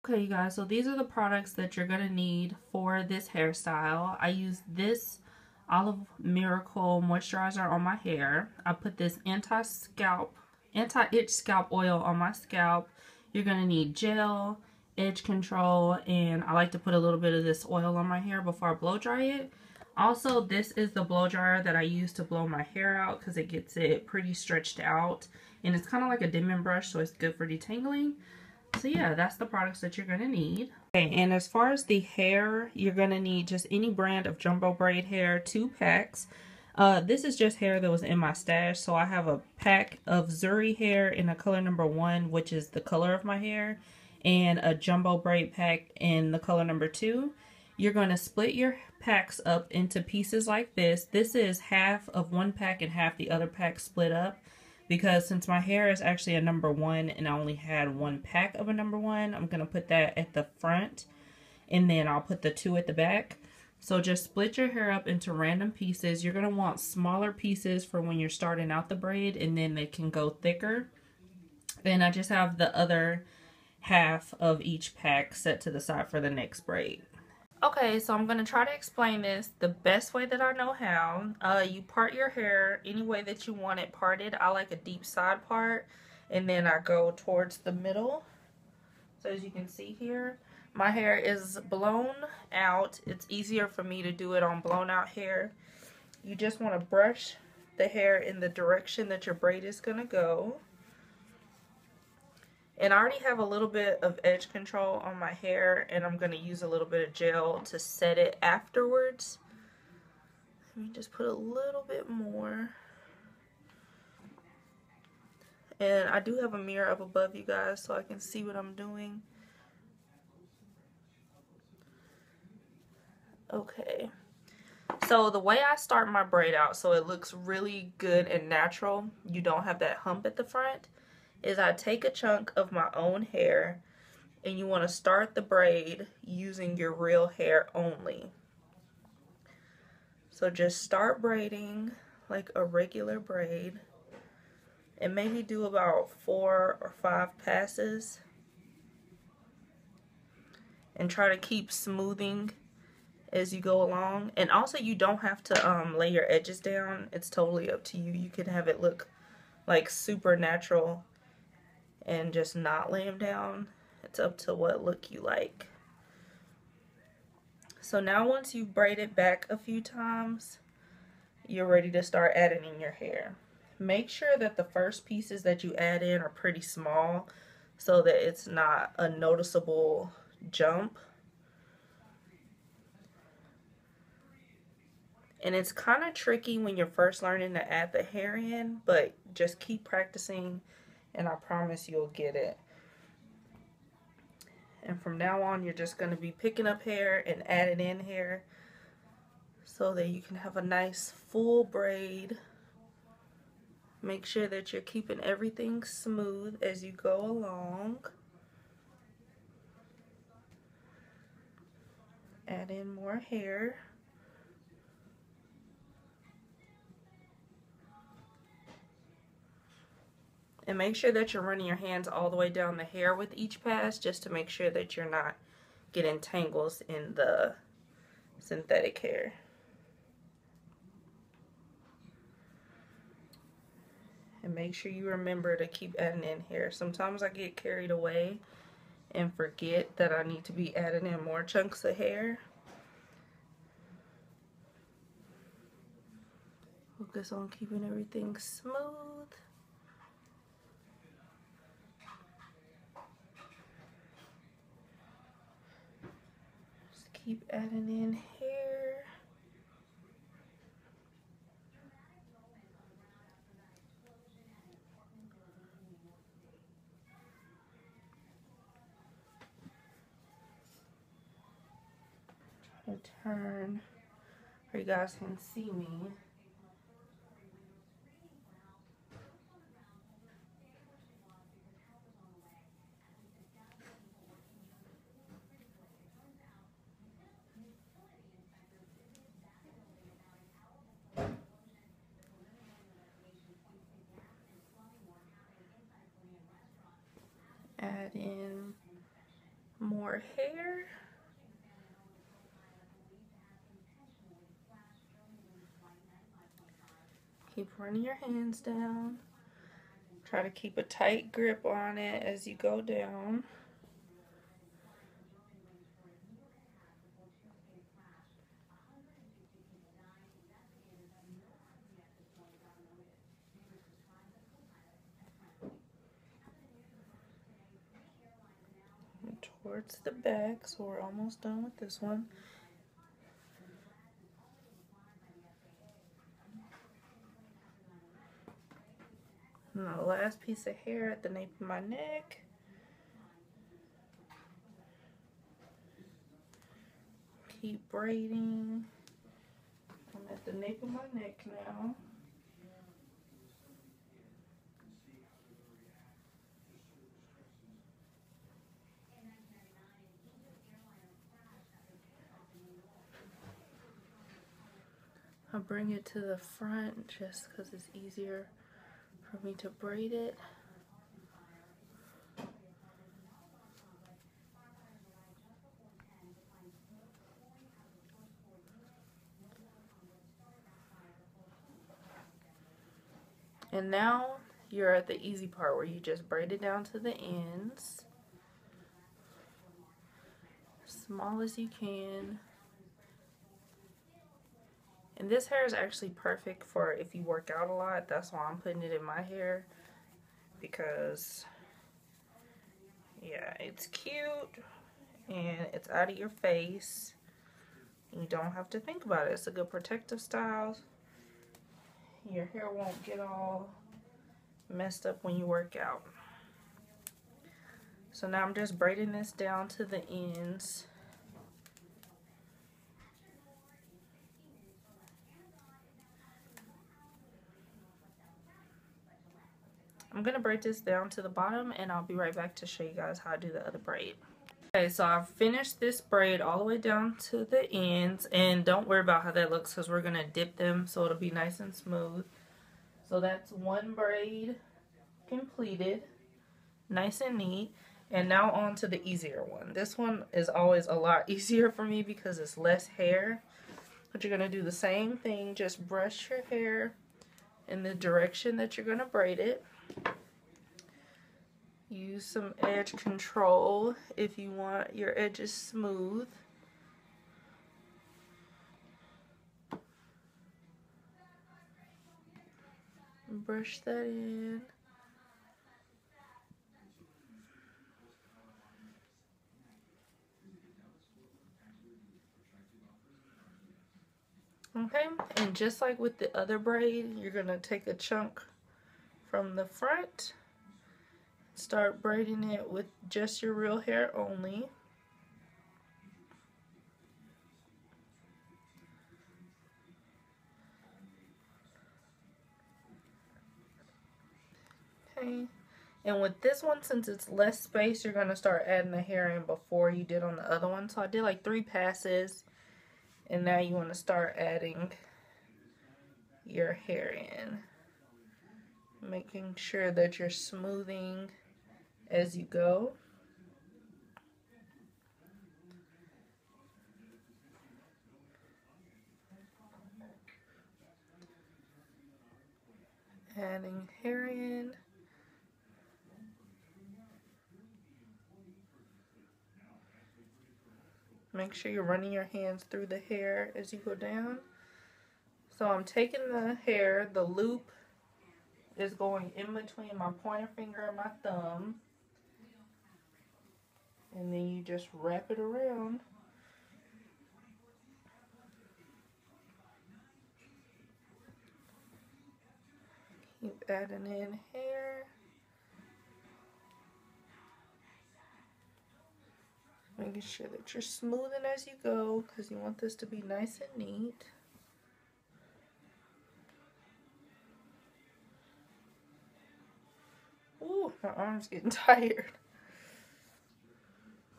Okay, you guys, so these are the products that you're going to need for this hairstyle. I use this Olive Miracle moisturizer on my hair. I put this anti-itch scalp oil on my scalp. You're going to need gel, edge control, and I like to put a little bit of this oil on my hair before I blow dry it. Also, this is the blow dryer that I use to blow my hair out because it gets it pretty stretched out. And it's kind of like a dimming brush, so it's good for detangling. So yeah, that's the products that you're going to need. Okay, and as far as the hair, you're going to need just any brand of jumbo braid hair, 2 packs. This is just hair that was in my stash. So I have a pack of Zuri hair in a color number 1, which is the color of my hair, and a jumbo braid pack in the color number 2. You're going to split your packs up into pieces like this. This is half of one pack and half the other pack split up. Because since my hair is actually a number 1 and I only had one pack of a number 1, I'm going to put that at the front and then I'll put the 2 at the back. So just split your hair up into random pieces. You're going to want smaller pieces for when you're starting out the braid, and then they can go thicker. Then I just have the other half of each pack set to the side for the next braid. Okay, so I'm going to try to explain this the best way that I know how. You part your hair any way that you want it parted. I like a deep side part, and then I go towards the middle. So as you can see here, my hair is blown out. It's easier for me to do it on blown out hair. You just want to brush the hair in the direction that your braid is going to go. And I already have a little bit of edge control on my hair, and I'm going to use a little bit of gel to set it afterwards. Let me just put a little bit more. And I do have a mirror up above you guys so I can see what I'm doing. Okay. So the way I start my braid out so it looks really good and natural, you don't have that hump at the front, is I take a chunk of my own hair, and you want to start the braid using your real hair only. So just start braiding like a regular braid, and maybe do about 4 or 5 passes, and try to keep smoothing as you go along. And also, you don't have to lay your edges down. It's totally up to you. You can have it look like super natural and just not lay them down. It's up to what look you like. So now once you've braided back a few times, you're ready to start adding in your hair. Make sure that the first pieces that you add in are pretty small so that it's not a noticeable jump. And it's kind of tricky when you're first learning to add the hair in, but just keep practicing and I promise you'll get it. And from now on, you're just going to be picking up hair and adding in hair so that you can have a nice full braid. Make sure that you're keeping everything smooth as you go along. Add in more hair. And make sure that you're running your hands all the way down the hair with each pass, just to make sure that you're not getting tangles in the synthetic hair. And make sure you remember to keep adding in hair. Sometimes I get carried away and forget that I need to be adding in more chunks of hair. Focus on keeping everything smooth. Keep adding in hair. Turn where you guys can see me. Add in more more hair. Keep running your hands down. Try to keep a tight grip on it as you go down. Towards the back, so we're almost done with this one. And the last piece of hair at the nape of my neck. Keep braiding. I'm at the nape of my neck now. I'll bring it to the front just because it's easier for me to braid it. And now you're at the easy part where you just braid it down to the ends. Small as you can. And this hair is actually perfect for if you work out a lot. That's why I'm putting it in my hair. Because, yeah, it's cute. And it's out of your face. You don't have to think about it. It's a good protective style. Your hair won't get all messed up when you work out. So now I'm just braiding this down to the ends. I'm going to braid this down to the bottom and I'll be right back to show you guys how I do the other braid. Okay, so I've finished this braid all the way down to the ends, and don't worry about how that looks because we're going to dip them so it'll be nice and smooth. So that's one braid completed, nice and neat. And now on to the easier one. This one is always a lot easier for me because it's less hair. But you're going to do the same thing, just brush your hair in the direction that you're going to braid it. Use some edge control if you want your edges smooth. Brush that in. Okay, and just like with the other braid, you're going to take a chunk from the front. Start braiding it with just your real hair only. Okay, and with this one, since it's less space, you're going to start adding the hair in before you did on the other one. So I did like 3 passes, and now you want to start adding your hair in. Making sure that you're smoothing as you go. Adding hair in. Make sure you're running your hands through the hair as you go down. So I'm taking the hair, the loop is going in between my pointer finger and my thumb. And then you just wrap it around. Keep adding in hair. Making sure that you're smoothing as you go because you want this to be nice and neat. Ooh, my arm's getting tired.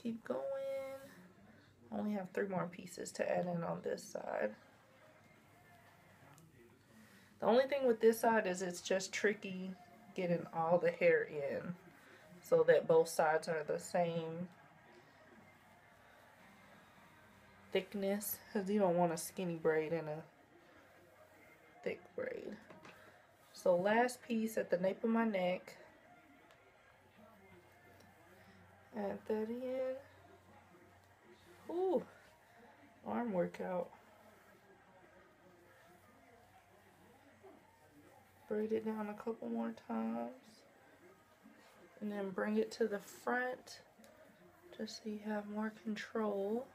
Keep going. I only have 3 more pieces to add in on this side. The only thing with this side is it's just tricky getting all the hair in so that both sides are the same thickness, because you don't want a skinny braid and a thick braid. So last piece at the nape of my neck. Add that in. Ooh, arm workout. Braid it down a couple more times. And then bring it to the front just so you have more control.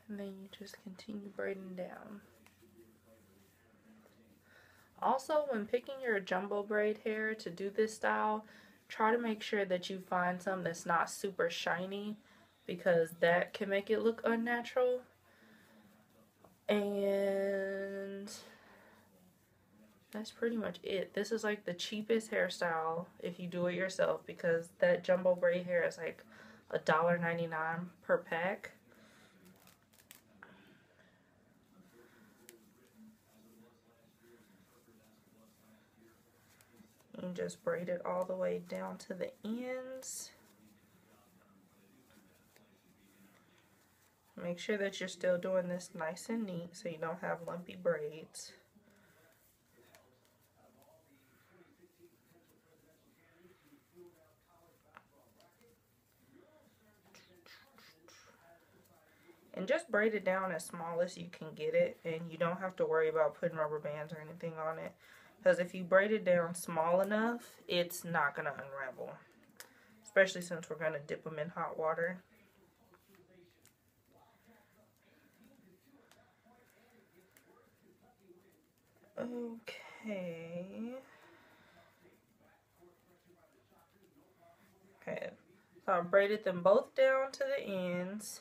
And then you just continue braiding down. Also, when picking your jumbo braid hair to do this style, try to make sure that you find some that's not super shiny, because that can make it look unnatural. And that's pretty much it. This is like the cheapest hairstyle if you do it yourself, because that jumbo braid hair is like $1.99 per pack. And just braid it all the way down to the ends. Make sure that you're still doing this nice and neat so you don't have lumpy braids. And just braid it down as small as you can get it, and you don't have to worry about putting rubber bands or anything on it, because if you braid it down small enough, it's not going to unravel, especially since we're going to dip them in hot water. Okay. Okay, so I braided them both down to the ends.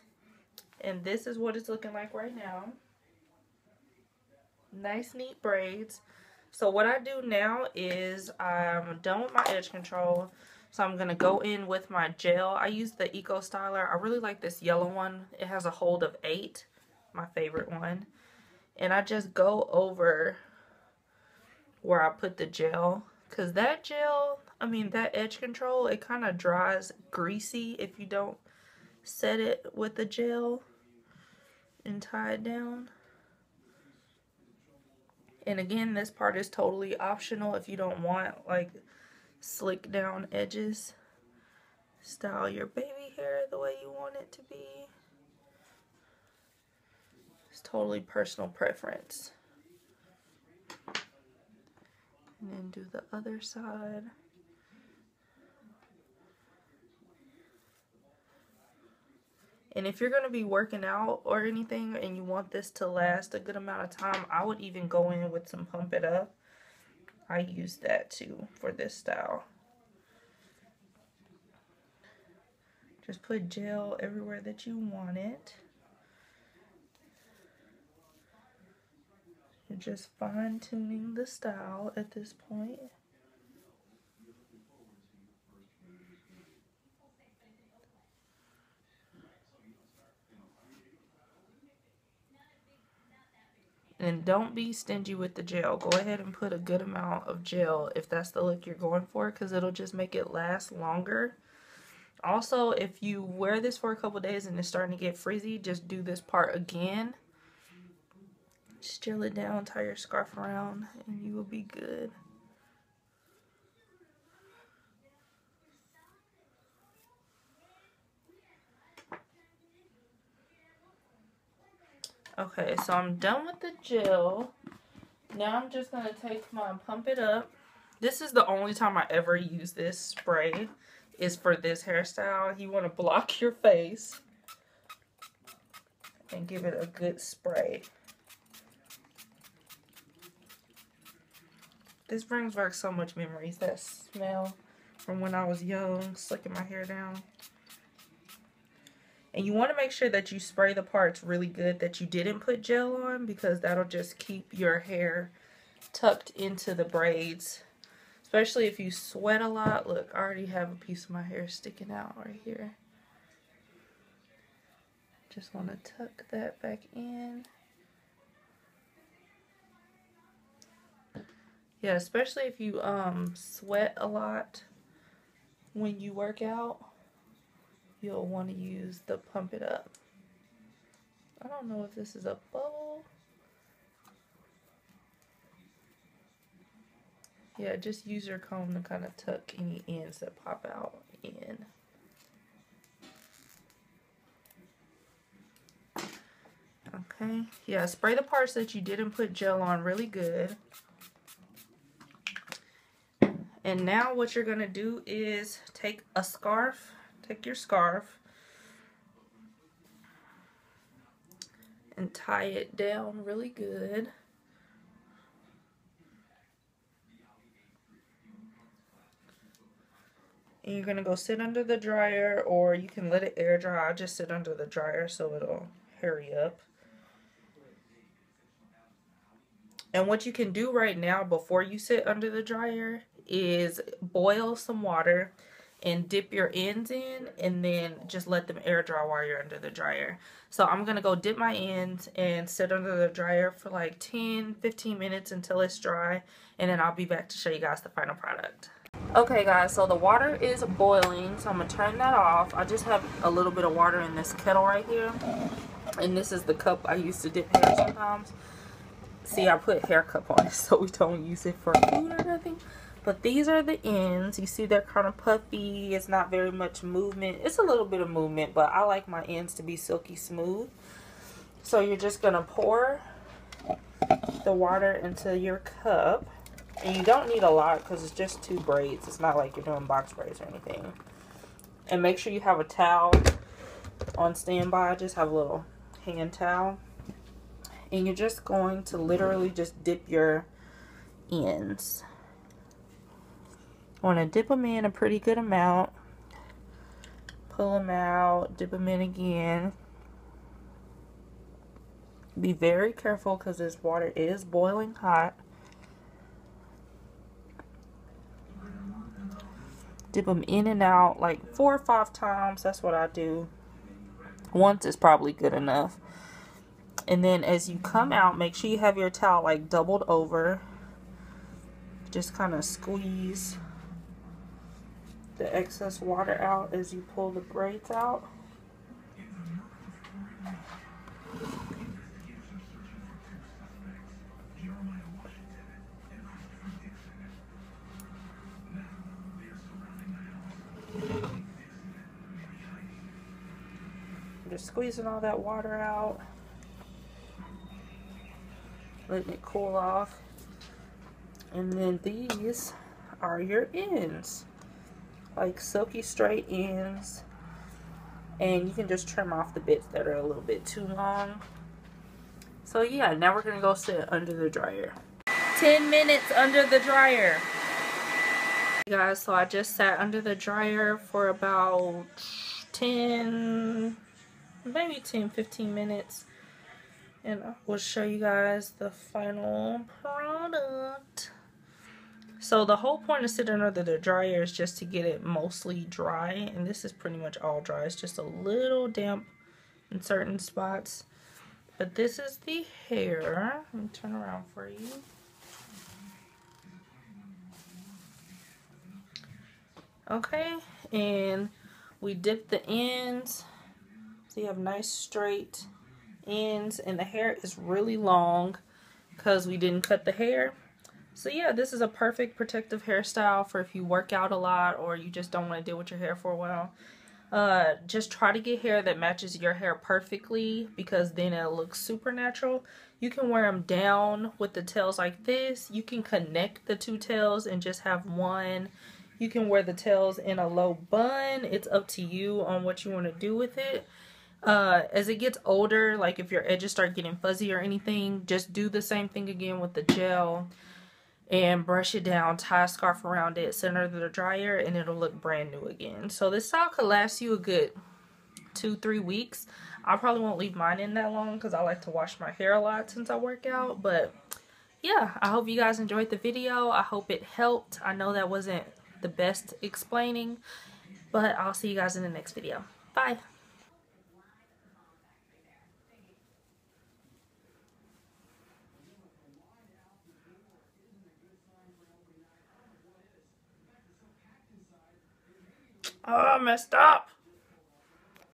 And this is what it's looking like right now. Nice, neat braids. So what I do now is I'm done with my edge control. So I'm going to go in with my gel. I use the Eco Styler. I really like this yellow one. It has a hold of 8. My favorite one. And I just go over where I put the gel. Because that gel, that edge control, it kind of dries greasy if you don't set it with the gel and tie it down. And again, this part is totally optional if you don't want like slick down edges. Style your baby hair the way you want it to be. It's totally personal preference. And then do the other side. And if you're going to be working out or anything and you want this to last a good amount of time, I would even go in with some Pump It Up. I use that too for this style. Just put gel everywhere that you want it. You're just fine-tuning the style at this point. And don't be stingy with the gel. Go ahead and put a good amount of gel if that's the look you're going for, because it'll just make it last longer. Also, if you wear this for a couple days and it's starting to get frizzy, just do this part again. Just gel it down, tie your scarf around, and you will be good. Okay, so I'm done with the gel. Now I'm just going to take my Pump It Up. This is the only time I ever use this spray, is for this hairstyle. You want to block your face and give it a good spray. This brings back so much memories, that smell from when I was young, slicking my hair down. And you want to make sure that you spray the parts really good that you didn't put gel on, because that'll just keep your hair tucked into the braids. Especially if you sweat a lot. Look, I already have a piece of my hair sticking out right here. Just want to tuck that back in. Yeah, especially if you sweat a lot when you work out. you'll want to use the pump it up. I don't know if this is a bubble. Yeah, just use your comb to kind of tuck any ends that pop out in. Okay, yeah, spray the parts that you didn't put gel on really good. And now what you're gonna do is take a scarf, take your scarf, and tie it down really good. And you're gonna go sit under the dryer, or you can let it air dry. I just sit under the dryer so it'll hurry up. And what you can do right now before you sit under the dryer is boil some water and dip your ends in, and then just let them air dry while you're under the dryer. So I'm gonna go dip my ends and sit under the dryer for like 10-15 minutes until it's dry, and then I'll be back to show you guys the final product. Okay guys, so the water is boiling, so I'm gonna turn that off. I just have a little bit of water in this kettle right here, and this is the cup I use to dip hair sometimes. See, I put hair cup on it so we don't use it for food or nothing. But these are the ends. You see they're kind of puffy. It's not very much movement. It's a little bit of movement, but I like my ends to be silky smooth. So you're just going to pour the water into your cup. And you don't need a lot because it's just 2 braids. It's not like you're doing box braids or anything. And make sure you have a towel on standby. Just have a little hand towel. And you're just going to literally just dip your ends. I want to dip them in a pretty good amount. Pull them out, dip them in again. Be very careful because this water is boiling hot. Dip them in and out like 4 or 5 times. That's what I do. Once is probably good enough. And then as you come out, make sure you have your towel like doubled over. Just kind of squeeze the excess water out as you pull the braids out. Just squeezing all that water out. Letting it cool off. And then these are your ends. Like silky straight ends. And you can just trim off the bits that are a little bit too long. So yeah, now we're going to go sit under the dryer. 10 minutes under the dryer. Hey guys, so I just sat under the dryer for about 10, maybe 10-15 minutes. And I will show you guys the final product. So the whole point of sitting under the dryer is just to get it mostly dry. And this is pretty much all dry. It's just a little damp in certain spots. But this is the hair. Let me turn around for you. Okay. And we dip the ends. So you have nice straight ends. And the hair is really long because we didn't cut the hair. So yeah, this is a perfect protective hairstyle for if you work out a lot or you just don't want to deal with your hair for a while. Just try to get hair that matches your hair perfectly because then it'll look super natural. You can wear them down with the tails like this. You can connect the 2 tails and just have one. You can wear the tails in a low bun. It's up to you on what you want to do with it. As it gets older, like if your edges start getting fuzzy or anything, just do the same thing again with the gel. And brush it down, tie a scarf around it, sit under the dryer, and it'll look brand new again. So this style could last you a good 2-3 weeks. I probably won't leave mine in that long because I like to wash my hair a lot since I work out. But yeah, I hope you guys enjoyed the video. I hope it helped. I know that wasn't the best explaining, but I'll see you guys in the next video. Bye. Oh, I messed up.